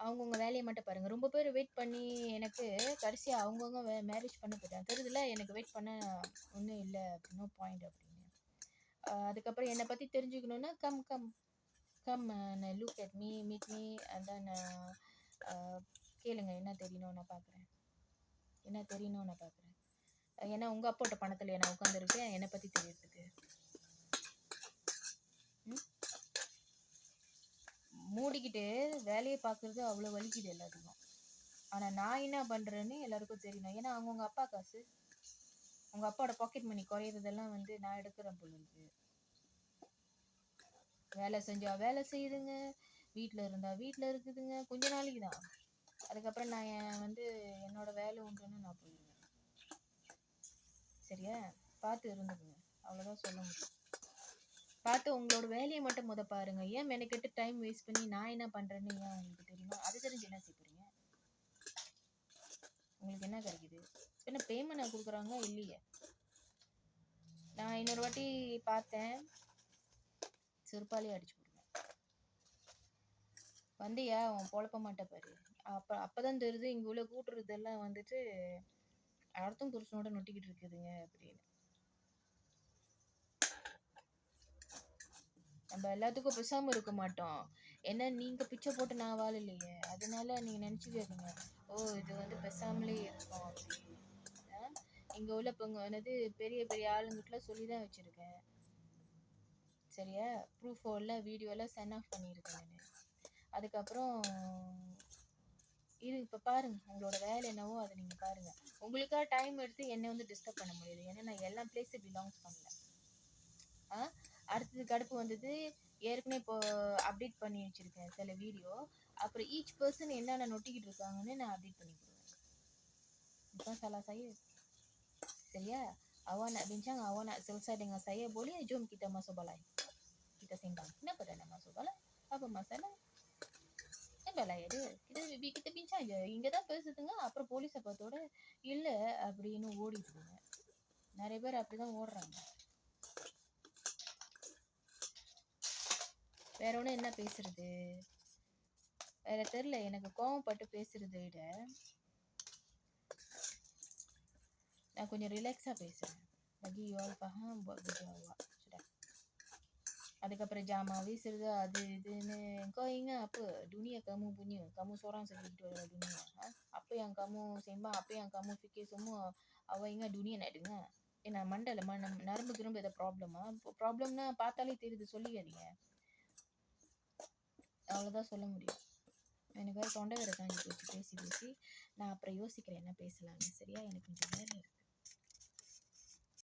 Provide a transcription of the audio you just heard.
அவங்கவுங்க வேலையை மட்டும் பாருங்கள். ரொம்ப பேர் வெயிட் பண்ணி எனக்கு கடைசியாக அவங்கவுங்க மேரேஜ் பண்ண போயிட்டாங்க. தெரியுதுல எனக்கு வெயிட் பண்ண ஒன்றும் இல்லை நோ பாயிண்ட் அப்படின்னு. அதுக்கப்புறம் என்னை பற்றி தெரிஞ்சுக்கணுன்னா come come come look at me meet me and then கேளுங்க என்ன தெரியணும் நான் பார்க்குறேன். ஏன்னா உங்கள் அப்பாவோட பணத்தில் நான் உட்காந்துருக்கேன் என்னை பற்றி தெரியறதுக்கு. மூடிக்கிட்டு வேலையை பார்க்குறது அவ்வளோ வலிக்குது எல்லாத்துக்கும். ஆனால் நான் என்ன பண்ணுறேன்னு எல்லாருக்கும் தெரியணும். ஏன்னா அவங்கவுங்க அப்பா காசு, உங்கள் அப்பாவோட பாக்கெட் மணி குறையிறதெல்லாம் நான் எடுக்கிறேன் பொழுது. வேலை செஞ்சால் வேலை செய்யுதுங்க, வீட்டில் இருந்தால் வீட்டில் இருக்குதுங்க, கொஞ்ச நாளைக்கு தான். அதுக்கப்புறம் நான் என்னோட வேலை உண்டுன்னு நான் போயிடுவேன். சரியா? பார்த்து இருந்துக்குங்க, அவ்வளோதான் சொல்ல முடியும். பார்த்து உங்களோட வேலையை மட்டும் பாருங்க. ஏன் மெனக்கெட்டு டைம் வேஸ்ட் பண்ணி நான் என்ன பண்ணுறேன்னு ஏன் உங்களுக்கு தெரியுமா? அது தெரிஞ்சு என்ன செய்றீங்க? உங்களுக்கு என்ன கிடைக்குது? என்ன பேமெண்ட் நான் கொடுக்குறாங்க இல்லையே. நான் இன்னொரு வாட்டி பார்த்தேன், செருப்பாலே அடிச்சு கொடுங்க. வந்தியா அவன் பொழப்ப மாட்ட பாரு. அப்பதான் தெரியுது இங்கே உள்ள கூட்டுறதெல்லாம் அடுத்தும் புருஷனோட நொட்டிக்கிட்டு இருக்குதுங்க அப்படின்னு. நம்ம எல்லாத்துக்கும் பேசாம இருக்க மாட்டோம். ஏன்னா நீங்க பிச்சை போட்டு நான் வாழலையே, அதனால நீங்க நினைச்சுக்காதீங்க இது பேசாமலே இருக்கும் அப்படின்னு. இங்க உள்ள பெரிய பெரிய ஆளுங்கிட்ட சொல்லிதான் வச்சிருக்கேன். சரியா? ப்ரூஃப் எல்லாம் வீடியோ எல்லாம் சென்ட் ஆஃப் பண்ணியிருக்கேன் நான். அதுக்கப்புறம் இது இப்போ பாருங்க, உங்களோட வேலை என்னவோ அதை நீங்க பாருங்க. உங்களுக்காக டைம் எடுத்து என்னை டிஸ்டர்ப் பண்ண முடியாது. ஏன்னா நான் எல்லா பிளேஸும் பிலாங்ஸ் பண்ணல. அடுத்தது கடுப்பு ஏற்கனவே இப்போ அப்டேட் பண்ணி வச்சிருக்கேன் சில வீடியோ. அப்புறம் ஈச் பர்சன் என்னென்ன நொட்டிக்கிட்டு இருக்காங்கன்னு நான் அப்டேட் பண்ணி கொடுவேன். இப்போ salah saya. சரியா? Awak nak bincang, awak nak selesai dengan saya, boleh jom kita masuk balai. Kita sembang. Kenapa tak nak masuk balai? Apa masalah? balai ada. Kita bincang aja. இங்கே தான் பேசுதுங்க. அப்புறம் போலீஸை பார்த்தோட இல்லை அப்படின்னு ஓடிடுதுங்க. நிறைய பேர் அப்படிதான் ஓடுறாங்க. வேற ஒன்றும் என்ன பேசுறது, வேற தெரியல. எனக்கு கோவப்பட்டு பேசுறதை விட நான் கொஞ்சம் ரிலாக்ஸாக பேசுகிறேன். bagi you all faham buat kerja awak sudah. அதுக்கப்புறம் ஜாமா வீசுறது அது இதுன்னு. kau ingat apa, dunia kamu punya, kamu seorang saja hidup dalam dunia. Apa yang kamu sembang, apa yang kamu fikir semua, awak ingat dunia nak dengar. நான் மண்டல நரம்பு கிரும்பு எதாவது ப்ராப்ளம்னா பார்த்தாலே தெரியுது, சொல்லிக்காதீங்க. அவ்வளோதான் சொல்ல முடியும். எனக்கு வேறு தொண்டை வேறு காஞ்சி போச்சு பேசி நான் அப்புறம் யோசிக்கிறேன் என்ன பேசலாம்னு. சரியா? எனக்கு கொஞ்சம் வேலை இருக்கு.